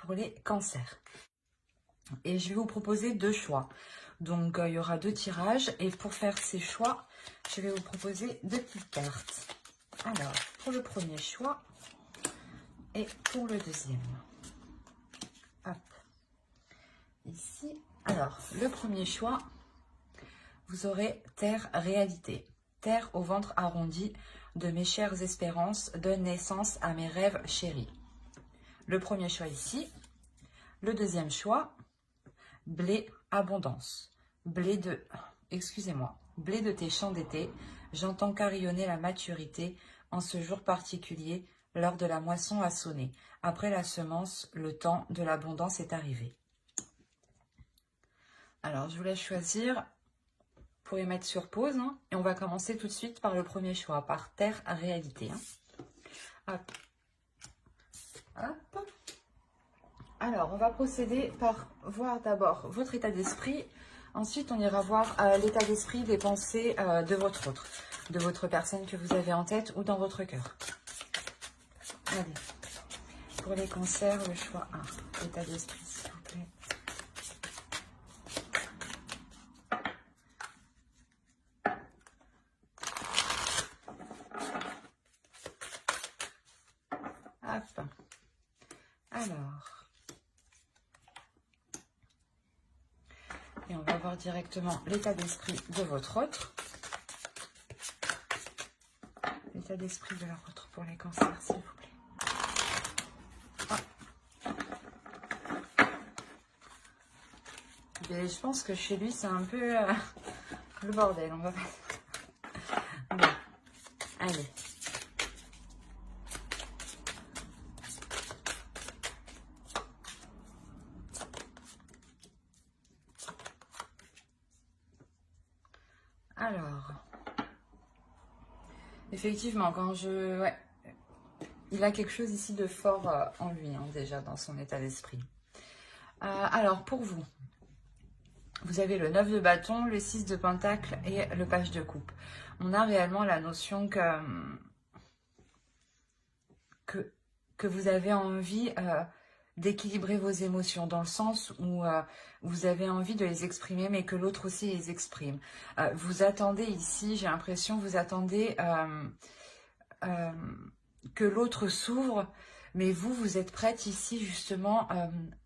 pour les cancers. Et je vais vous proposer 2 choix. Donc, il y aura 2 tirages. Et pour faire ces choix, je vais vous proposer 2 petites cartes. Alors, pour le premier choix et pour le deuxième. Hop. Ici. Alors, le premier choix, vous aurez Terre réalité. Terre au ventre arrondi de mes chères espérances donne naissance à mes rêves chéris. Le premier choix ici. Le deuxième choix, blé abondance. Blé de, excusez-moi, blé de tes champs d'été, j'entends carillonner la maturité en ce jour particulier, l'heure de la moisson a sonné. Après la semence, le temps de l'abondance est arrivé. Alors, je vous laisse choisir. Vous pouvez mettre sur pause. Hein, et on va commencer tout de suite par le premier choix, par Terre réalité. Hein. Hop. Hop. Alors, on va procéder par voir d'abord votre état d'esprit. Ensuite, on ira voir l'état d'esprit des pensées de votre autre, de votre personne que vous avez en tête ou dans votre cœur. Allez, pour les cancers, le choix 1. État d'esprit, s'il vous plaît. Hop. Alors. Et on va voir directement l'état d'esprit de votre autre. L'état d'esprit de leur autre pour les cancers, s'il vous plaît. Et je pense que chez lui, c'est un peu le bordel. On va pas... Bon, allez. Alors, effectivement, quand je... Ouais, il a quelque chose ici de fort en lui, hein, déjà, dans son état d'esprit. Alors, pour vous, vous avez le 9 de bâton, le 6 de pentacle et le page de coupe. On a réellement la notion que vous avez envie d'équilibrer vos émotions, dans le sens où vous avez envie de les exprimer, mais que l'autre aussi les exprime. Vous attendez ici, j'ai l'impression, vous attendez que l'autre s'ouvre, mais vous êtes prête ici justement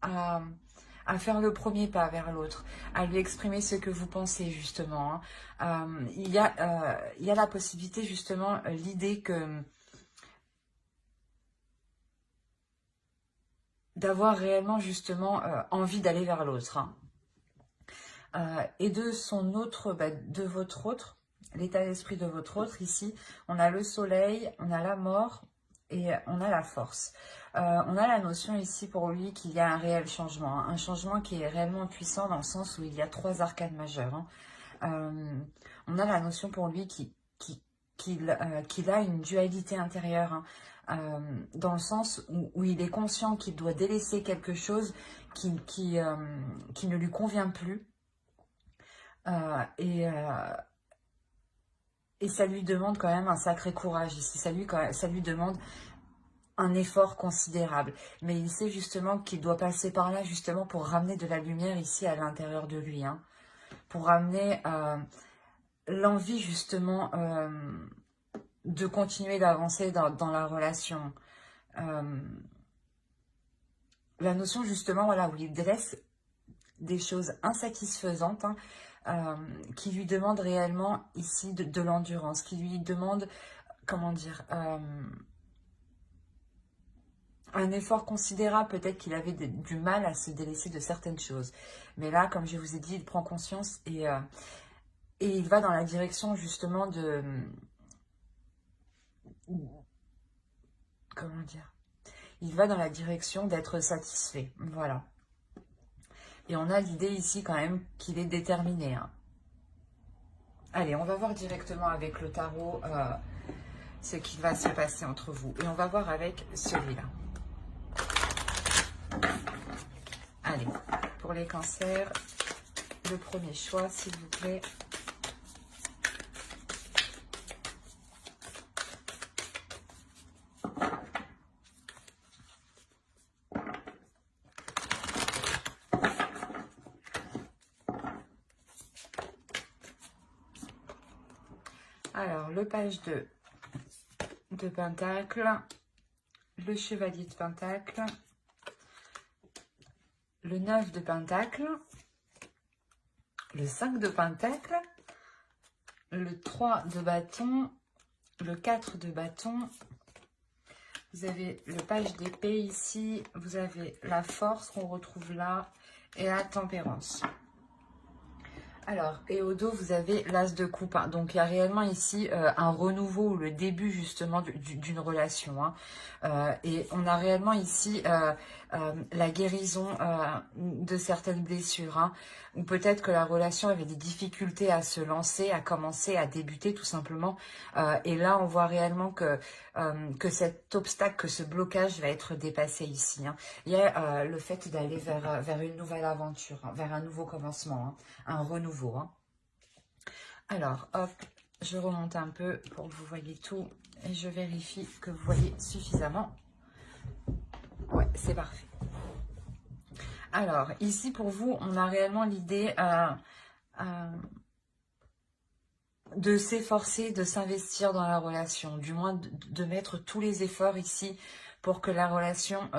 à faire le premier pas vers l'autre, à lui exprimer ce que vous pensez justement. Hein. Il y a la possibilité justement, l'idée que d'avoir réellement justement envie d'aller vers l'autre. Hein. Et de son autre, de votre autre, l'état d'esprit de votre autre, ici, on a le soleil, on a la mort et on a la force. On a la notion ici pour lui qu'il y a un réel changement, hein, un changement qui est réellement puissant dans le sens où il y a 3 arcanes majeures. Hein. On a la notion pour lui qu'il a une dualité intérieure, hein, dans le sens où il est conscient qu'il doit délaisser quelque chose qui ne lui convient plus. Et ça lui demande quand même un sacré courage ici, ça lui demande un effort considérable. Mais il sait justement qu'il doit passer par là justement pour ramener de la lumière ici à l'intérieur de lui. Hein, pour ramener l'envie justement de continuer d'avancer dans la relation. La notion justement, voilà, où il délaisse des choses insatisfaisantes, hein, qui lui demandent réellement ici de l'endurance, qui lui demandent, comment dire, un effort considérable. Peut-être qu'il avait du mal à se délaisser de certaines choses. Mais là, comme je vous ai dit, il prend conscience et il va dans la direction justement de... Comment dire? Il va dans la direction d'être satisfait. Voilà. Et on a l'idée ici quand même qu'il est déterminé. Hein. Allez, on va voir directement avec le tarot ce qui va se passer entre vous. Et on va voir avec celui-là. Allez, pour les cancers, le premier choix, s'il vous plaît. Alors, le page de Pentacle, le chevalier de Pentacle, le 9 de Pentacle, le 5 de Pentacle, le 3 de bâton, le 4 de bâton, vous avez le page d'épée ici, vous avez la force qu'on retrouve là et la tempérance. Alors, et au dos, vous avez l'as de coupe. Hein. Donc, il y a réellement ici un renouveau ou le début justement d'une relation. Hein. Et on a réellement ici la guérison de certaines blessures. Hein, ou peut-être que la relation avait des difficultés à se lancer, à commencer, à débuter tout simplement. Et là, on voit réellement que cet obstacle, que ce blocage va être dépassé ici. Hein. Il y a le fait d'aller vers une nouvelle aventure, hein, vers un nouveau commencement, hein, un renouveau. Hein. Alors, hop, je remonte un peu pour que vous voyez tout et je vérifie que vous voyez suffisamment. Ouais, c'est parfait. Alors, ici pour vous, on a réellement l'idée de s'efforcer, de s'investir dans la relation, du moins de mettre tous les efforts ici pour que la relation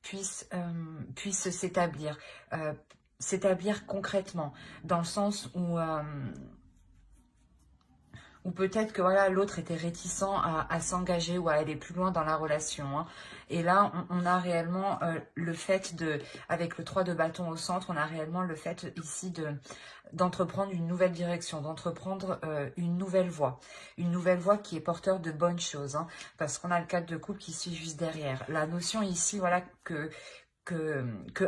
puisse s'établir. S'établir concrètement, dans le sens où peut-être que voilà, l'autre était réticent à s'engager ou à aller plus loin dans la relation. Hein. Et là, on a réellement le fait avec le 3 de bâton au centre, on a réellement le fait ici d'entreprendre une nouvelle direction, d'entreprendre une nouvelle voie qui est porteur de bonnes choses. Hein, parce qu'on a le 4 de coupe qui suit juste derrière. La notion ici, voilà, que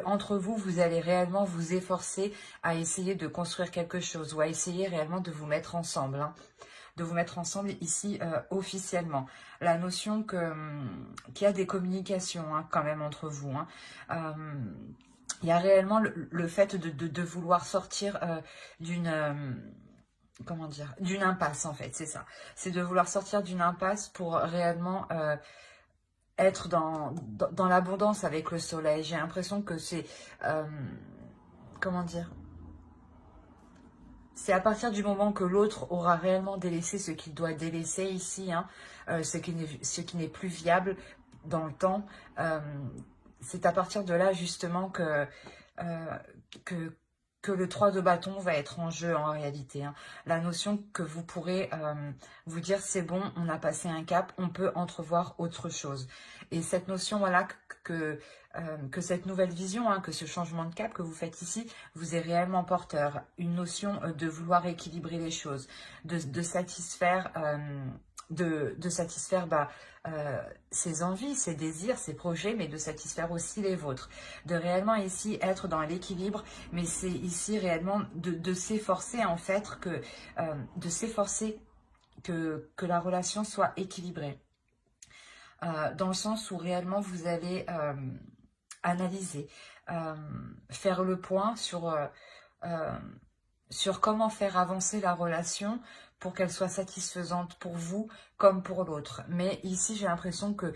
entre vous, vous allez réellement vous efforcer à essayer de construire quelque chose ou à essayer réellement de vous mettre ensemble. Hein, de vous mettre ensemble ici officiellement. La notion qu'il y a des communications hein, quand même entre vous. Hein. Il y a réellement le fait de vouloir sortir d'une... comment dire, d'une impasse en fait, c'est ça. C'est de vouloir sortir d'une impasse pour réellement être dans l'abondance avec le soleil. J'ai l'impression que c'est... comment dire, c'est à partir du moment que l'autre aura réellement délaissé ce qu'il doit délaisser ici, hein, ce qui n'est plus viable dans le temps, c'est à partir de là justement que, le 3 de bâton va être en jeu en réalité. Hein. La notion que vous pourrez vous dire c'est bon, on a passé un cap, on peut entrevoir autre chose. Et cette notion, voilà, que cette nouvelle vision, hein, que ce changement de cap que vous faites ici, vous est réellement porteur. Une notion de vouloir équilibrer les choses, de satisfaire... satisfaire ses envies, ses désirs, ses projets, mais de satisfaire aussi les vôtres. De réellement ici être dans l'équilibre, mais c'est ici réellement de s'efforcer en fait de s'efforcer que la relation soit équilibrée. Dans le sens où réellement vous allez analyser, faire le point sur comment faire avancer la relation pour qu'elle soit satisfaisante pour vous comme pour l'autre. Mais ici, j'ai l'impression que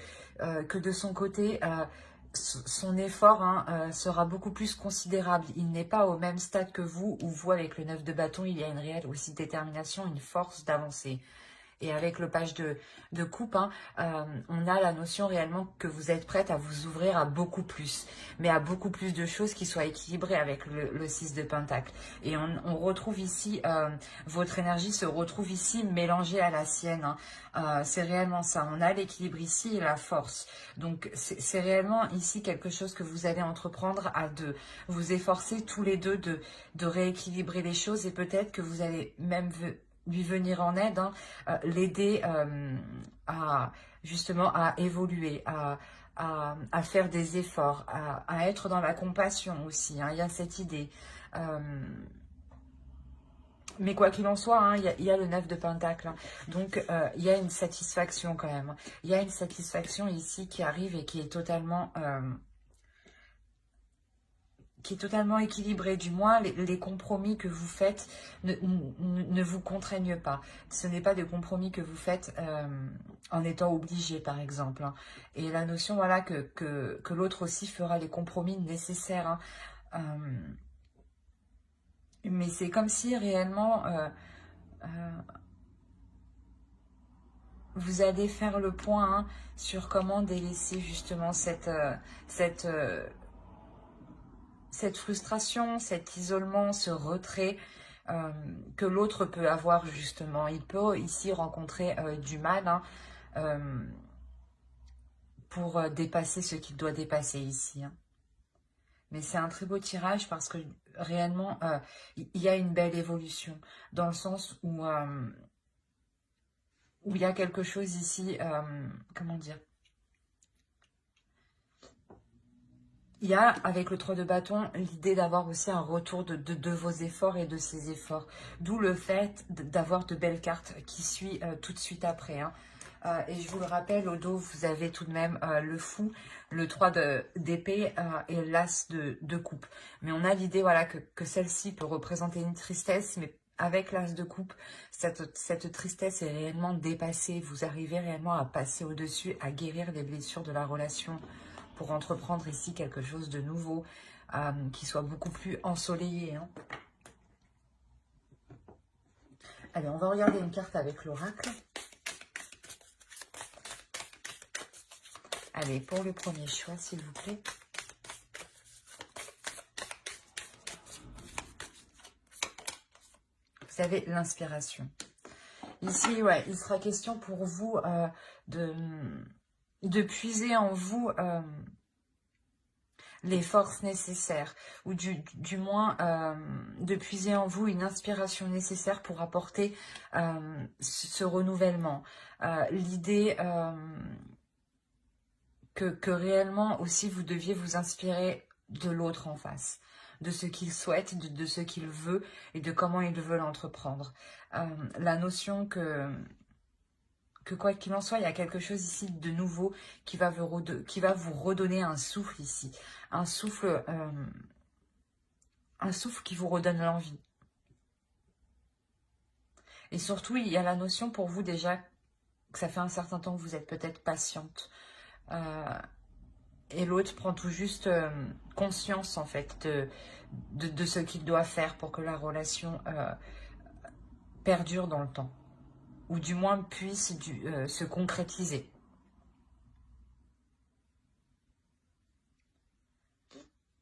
de son côté, son effort hein, sera beaucoup plus considérable. Il n'est pas au même stade que vous, où vous, avec le 9 de bâton, il y a une réelle aussi détermination, une force d'avancer. Et avec le page de coupe, hein, on a la notion réellement que vous êtes prête à vous ouvrir à beaucoup plus. Mais à beaucoup plus de choses qui soient équilibrées avec le 6 de pentacle. Et on retrouve ici, votre énergie se retrouve ici mélangée à la sienne. Hein. C'est réellement ça. On a l'équilibre ici et la force. Donc c'est réellement ici quelque chose que vous allez entreprendre à vous efforcer tous les deux de rééquilibrer les choses. Et peut-être que vous allez même lui venir en aide, hein, l'aider justement à évoluer, à faire des efforts, à être dans la compassion aussi. Hein, il y a cette idée. Mais quoi qu'il en soit, hein, il y a le 9 de pentacle. Hein, donc, il y a une satisfaction quand même. Il y a une satisfaction ici qui arrive et qui est totalement... équilibré, du moins les compromis que vous faites ne vous contraignent pas. Ce n'est pas des compromis que vous faites en étant obligé, par exemple. Hein. Et la notion, voilà, que l'autre aussi fera les compromis nécessaires. Hein. Mais c'est comme si réellement vous allez faire le point hein, sur comment délaisser justement cette frustration, cet isolement, ce retrait que l'autre peut avoir justement. Il peut ici rencontrer du mal hein, pour dépasser ce qu'il doit dépasser ici. Hein. Mais c'est un très beau tirage parce que réellement, il y a une belle évolution dans le sens où il y a quelque chose ici, comment dire, il y a, avec le 3 de bâton, l'idée d'avoir aussi un retour de vos efforts et de ses efforts. D'où le fait d'avoir de belles cartes qui suivent tout de suite après. Hein. Et je vous le rappelle, au dos, vous avez tout de même le fou, le 3 d'épée et l'as de coupe. Mais on a l'idée voilà, que celle-ci peut représenter une tristesse, mais avec l'as de coupe, cette tristesse est réellement dépassée. Vous arrivez réellement à passer au-dessus, à guérir les blessures de la relation pour entreprendre ici quelque chose de nouveau, qui soit beaucoup plus ensoleillé. Hein. Allez, on va regarder une carte avec l'oracle. Allez, pour le premier choix, s'il vous plaît. Vous avez l'inspiration. Ici, ouais, il sera question pour vous de puiser en vous les forces nécessaires, ou du moins de puiser en vous une inspiration nécessaire pour apporter ce renouvellement. L'idée que réellement aussi vous deviez vous inspirer de l'autre en face, de ce qu'il souhaite, de ce qu'il veut et de comment il veut l'entreprendre. La notion que quoi qu'il en soit, il y a quelque chose ici de nouveau qui va vous redonner un souffle ici. Un souffle qui vous redonne l'envie. Et surtout, il y a la notion pour vous déjà que ça fait un certain temps que vous êtes peut-être patiente. Et l'autre prend tout juste conscience en fait de ce qu'il doit faire pour que la relation perdure dans le temps. Ou du moins puisse se concrétiser.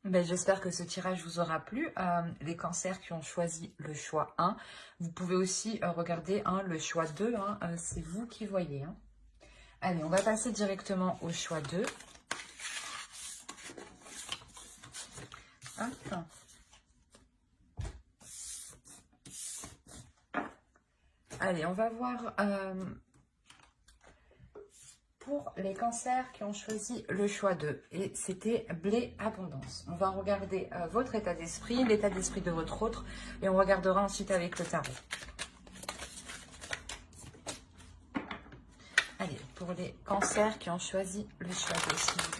Ben, j'espère que ce tirage vous aura plu. Les cancers qui ont choisi le choix 1, vous pouvez aussi regarder le choix 2, hein, c'est vous qui voyez. Hein. Allez, on va passer directement au choix 2. Hop. Allez, on va voir pour les cancers qui ont choisi le choix 2. Et c'était blé abondance. On va regarder votre état d'esprit, l'état d'esprit de votre autre. Et on regardera ensuite avec le tarot. Allez, pour les cancers qui ont choisi le choix 2, s'il vous plaît.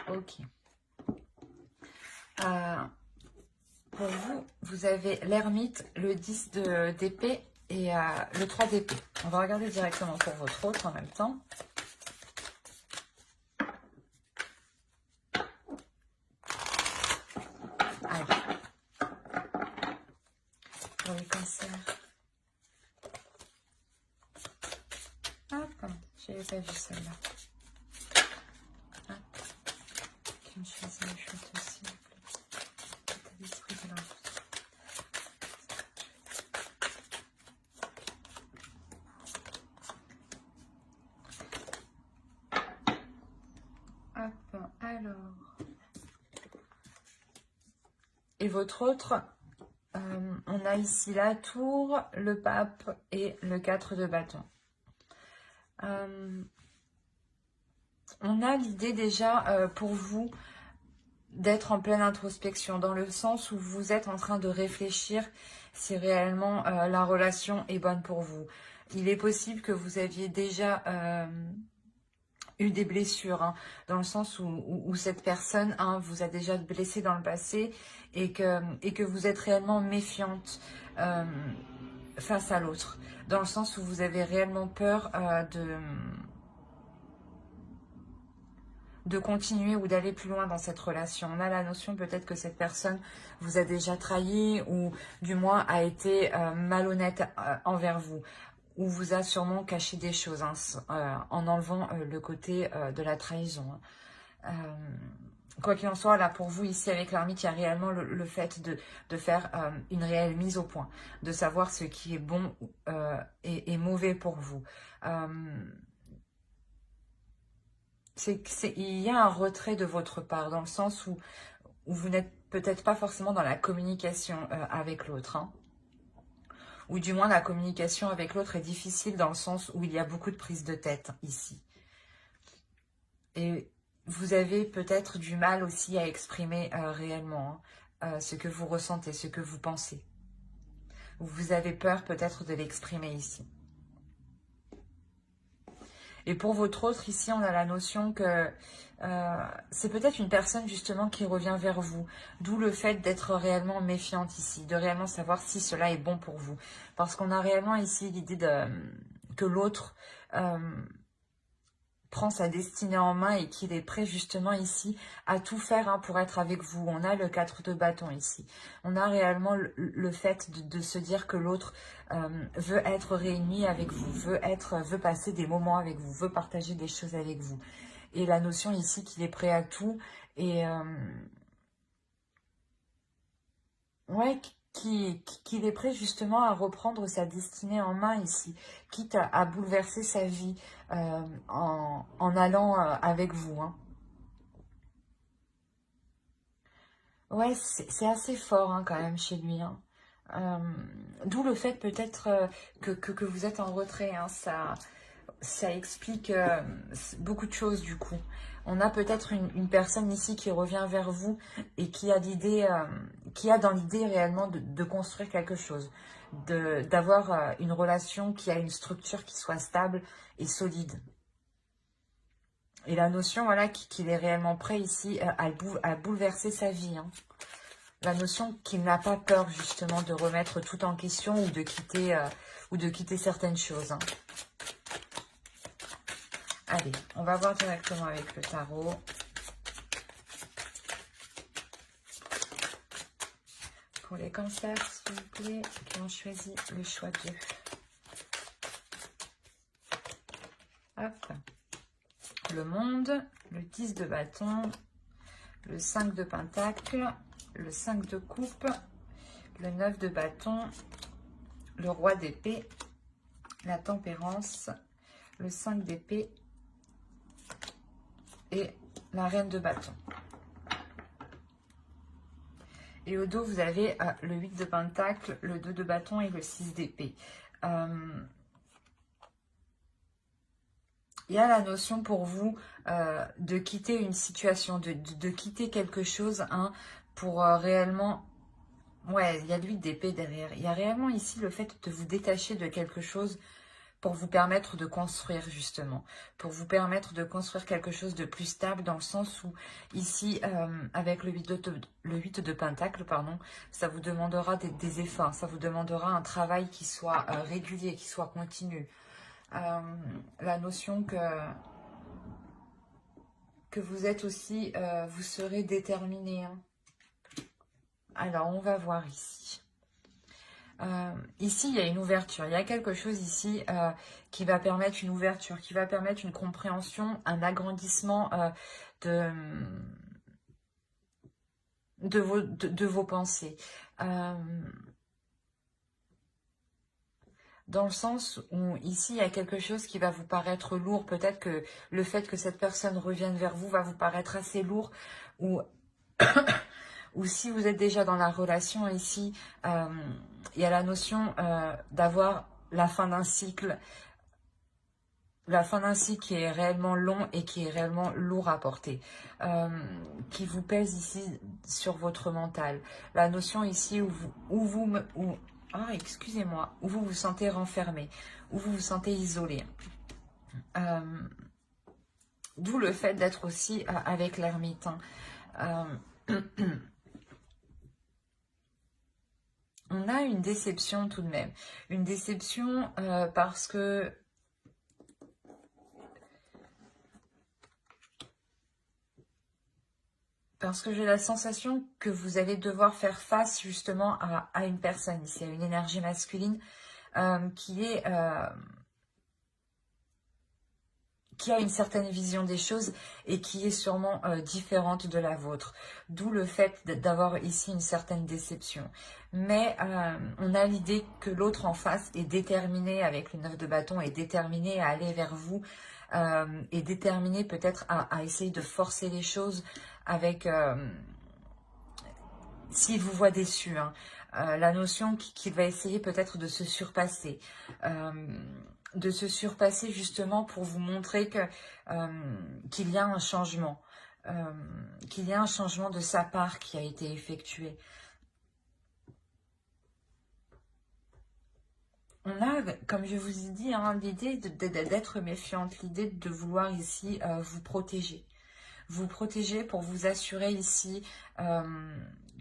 Ok. Pour vous, vous avez l'ermite, le 10 d'épée et le 3 d'épée. On va regarder directement pour votre autre en même temps. Allez. Pour les cancers. Hop, je n'avais pas vu celle-là. Qui ont choisi le choix aussi. L'état d'esprit de leur Hop, alors. Et votre autre, on a ici la tour, le pape et le 4 de bâton. On a l'idée déjà pour vous d'être en pleine introspection, dans le sens où vous êtes en train de réfléchir si réellement la relation est bonne pour vous. Il est possible que vous aviez déjà eu des blessures, hein, dans le sens où cette personne vous a déjà blessé dans le passé et que vous êtes réellement méfiante face à l'autre, dans le sens où vous avez réellement peur de continuer ou d'aller plus loin dans cette relation. On a la notion peut-être que cette personne vous a déjà trahi ou du moins a été malhonnête envers vous, ou vous a sûrement caché des choses en enlevant le côté de la trahison. Quoi qu'il en soit, là pour vous ici avec l'ermite, il y a réellement le fait de faire une réelle mise au point, de savoir ce qui est bon et mauvais pour vous. Il y a un retrait de votre part, dans le sens où vous n'êtes peut-être pas forcément dans la communication avec l'autre. Hein. Ou du moins, la communication avec l'autre est difficile dans le sens où il y a beaucoup de prise de tête ici. Et vous avez peut-être du mal aussi à exprimer réellement ce que vous ressentez, ce que vous pensez. Vous avez peur peut-être de l'exprimer ici. Et pour votre autre, ici, on a la notion que c'est peut-être une personne justement qui revient vers vous. D'où le fait d'être réellement méfiante ici, de réellement savoir si cela est bon pour vous. Parce qu'on a réellement ici l'idée que l'autre prend sa destinée en main et qu'il est prêt justement ici à tout faire pour être avec vous. On a le 4 de bâton ici. On a réellement le fait de se dire que l'autre veut être réuni avec vous, veut passer des moments avec vous, veut partager des choses avec vous. Et la notion ici qu'il est prêt à tout et ouais, qu'il est prêt justement à reprendre sa destinée en main ici, quitte à bouleverser sa vie en allant avec vous. Hein. Ouais, c'est assez fort quand même chez lui. Hein. D'où le fait peut-être que vous êtes en retrait. Hein. Ça explique beaucoup de choses du coup. On a peut-être une personne ici qui revient vers vous et qui a l'idée, qui a dans l'idée réellement de construire quelque chose, d'avoir une relation qui a une structure qui soit stable et solide. Et la notion, voilà, qu'il est réellement prêt ici à bouleverser sa vie. Hein. La notion qu'il n'a pas peur justement de remettre tout en question ou de quitter certaines choses. Hein. Allez, on va voir directement avec le tarot. Pour les cancers, s'il vous plaît, qui ont choisi le choix 2. Hop. Le monde, le 10 de bâton, le 5 de pentacle, le 5 de coupe, le 9 de bâton, le roi d'épée, la tempérance, le 5 d'épée et la reine de bâton. Et au dos, vous avez le 8 de pentacle, le 2 de bâton et le 6 d'épée. Il y a la notion pour vous de quitter une situation, de quitter quelque chose pour réellement... Ouais, il y a le 8 d'épée derrière. Il y a réellement ici le fait de vous détacher de quelque chose pour vous permettre de construire justement, pour vous permettre de construire quelque chose de plus stable dans le sens où ici, avec le 8 de pentacle, pardon, ça vous demandera des efforts, ça vous demandera un travail qui soit régulier, qui soit continu. La notion que vous êtes aussi, vous serez déterminé. Hein. Alors, on va voir ici. Ici, il y a une ouverture. Il y a quelque chose ici qui va permettre une ouverture, qui va permettre une compréhension, un agrandissement de vos pensées. Dans le sens où ici, il y a quelque chose qui va vous paraître lourd. Peut-être que le fait que cette personne revienne vers vous va vous paraître assez lourd. Ou, ou si vous êtes déjà dans la relation ici, il y a la notion d'avoir la fin d'un cycle. La fin d'un cycle qui est réellement long et qui est réellement lourd à porter. Qui vous pèse ici sur votre mental. La notion ici excusez-moi, où vous vous sentez renfermé, où vous vous sentez isolé. D'où le fait d'être aussi avec l'ermite. On a une déception tout de même. Une déception parce que Parce que j'ai la sensation que vous allez devoir faire face justement à une personne ici, à une énergie masculine qui a une certaine vision des choses et qui est sûrement différente de la vôtre. D'où le fait d'avoir ici une certaine déception. Mais on a l'idée que l'autre en face est déterminé, avec le 9 de bâton, est déterminé à aller vers vous, est déterminé peut-être à essayer de forcer les choses avec... s'il vous voit déçu, hein, la notion qu'il va essayer peut-être de se surpasser. De se surpasser justement pour vous montrer que qu'il y a un changement, qu'il y a un changement de sa part qui a été effectué. On a, comme je vous ai dit, hein, l'idée d'être méfiante, l'idée de vouloir ici vous protéger. Vous protéger pour vous assurer ici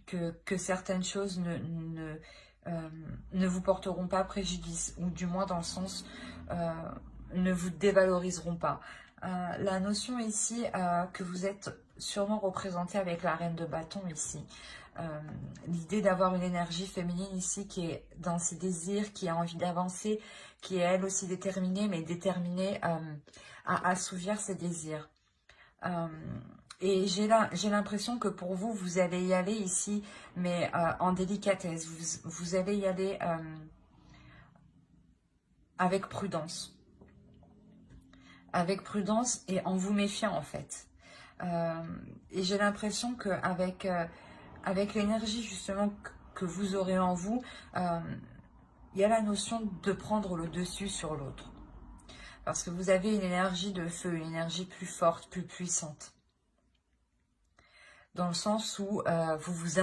que certaines choses ne vous porteront pas préjudice, ou du moins dans le sens ne vous dévaloriseront pas. La notion ici que vous êtes sûrement représenté avec la reine de bâton ici. L'idée d'avoir une énergie féminine ici qui est dans ses désirs, qui a envie d'avancer, qui est elle aussi déterminée, mais déterminée à assouvir ses désirs. Et j'ai l'impression que pour vous, vous allez y aller ici, mais en délicatesse. Vous allez y aller avec prudence. Avec prudence et en vous méfiant en fait. Et j'ai l'impression qu'avec avec l'énergie justement que vous aurez en vous, il y a la notion de prendre le dessus sur l'autre. Parce que vous avez une énergie de feu, une énergie plus forte, plus puissante. Dans le sens où vous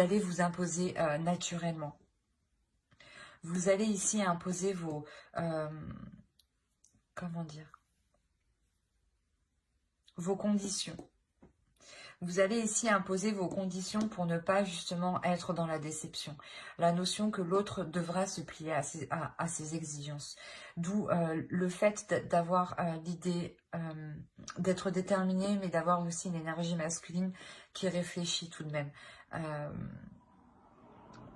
allez vous imposer naturellement. Vous allez ici imposer vos... comment dire, vos conditions. Vous allez ici imposer vos conditions pour ne pas justement être dans la déception. La notion que l'autre devra se plier à ses exigences. D'où le fait d'avoir l'idée d'être déterminé, mais d'avoir aussi une énergie masculine qui réfléchit tout de même.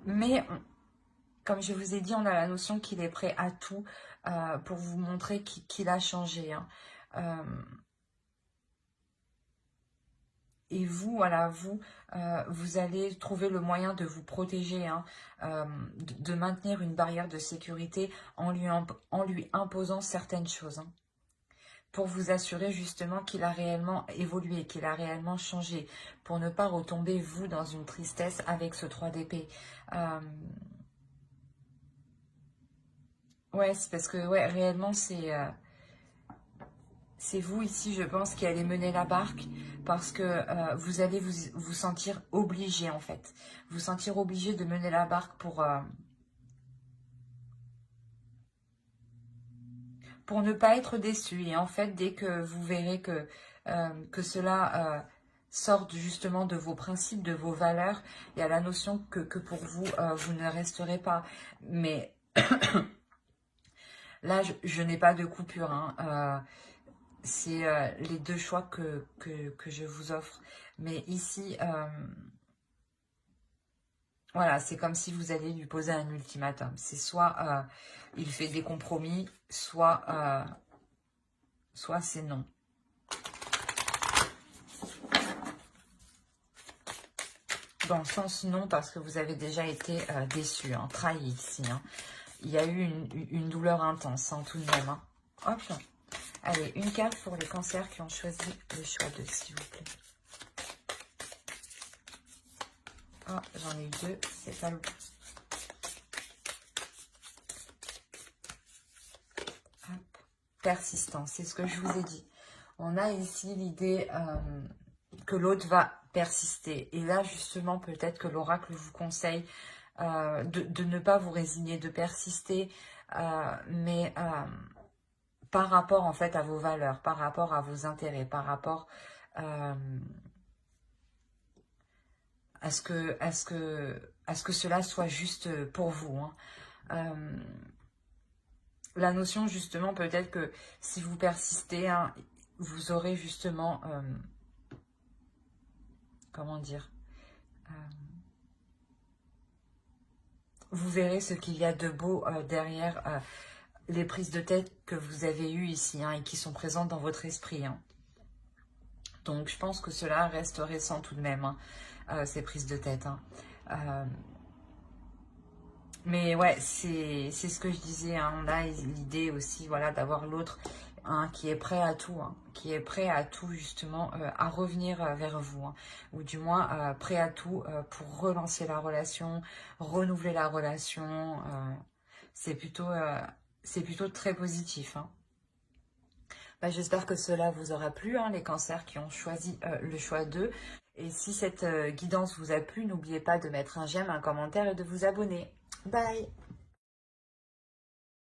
Mais, comme je vous ai dit, on a la notion qu'il est prêt à tout pour vous montrer qu'il a changé. Hein. Et vous, voilà, vous allez trouver le moyen de vous protéger, hein, de maintenir une barrière de sécurité en lui imposant certaines choses. Hein, pour vous assurer justement qu'il a réellement évolué, qu'il a réellement changé, pour ne pas retomber, vous, dans une tristesse avec ce 3 d'épée. Ouais, c'est parce que, ouais, réellement, c'est vous ici, je pense, qui allez mener la barque parce que vous allez vous sentir obligé, en fait. Vous sentir obligé de mener la barque pour ne pas être déçu. Et en fait, dès que vous verrez que cela sorte justement de vos principes, de vos valeurs, il y a la notion que pour vous, vous ne resterez pas. Mais là, je n'ai pas de coupure, hein. C'est les deux choix que je vous offre. Mais ici, voilà, c'est comme si vous alliez lui poser un ultimatum. C'est soit il fait des compromis, soit c'est non. Dans le sens non, parce que vous avez déjà été déçu, hein, trahi ici. Hein. Il y a eu une douleur intense, hein, tout de même. Hein. Hop. Allez, une carte pour les cancers qui ont choisi le choix de, s'il vous plaît. Ah, j'en ai eu deux, c'est pas le bon. Persistance, c'est ce que je vous ai dit. On a ici l'idée que l'autre va persister. Et là, justement, peut-être que l'oracle vous conseille de ne pas vous résigner, de persister, mais par rapport, en fait, à vos valeurs, par rapport à vos intérêts, par rapport à ce que cela soit juste pour vous. Hein. La notion, justement, peut-être que si vous persistez, hein, vous aurez justement comment dire, vous verrez ce qu'il y a de beau derrière les prises de tête que vous avez eues ici, hein, et qui sont présentes dans votre esprit. Hein. Donc, je pense que cela reste récent tout de même, hein, ces prises de tête. Hein. Mais ouais, c'est ce que je disais, hein, on a l'idée aussi, voilà, d'avoir l'autre, hein, qui est prêt à tout, hein, qui est prêt à tout justement, à revenir vers vous, hein, ou du moins prêt à tout pour relancer la relation, renouveler la relation. C'est plutôt très positif. Hein. Bah, j'espère que cela vous aura plu, hein, les cancers qui ont choisi le choix d'eux. Et si cette guidance vous a plu, n'oubliez pas de mettre un j'aime, un commentaire et de vous abonner. Bye!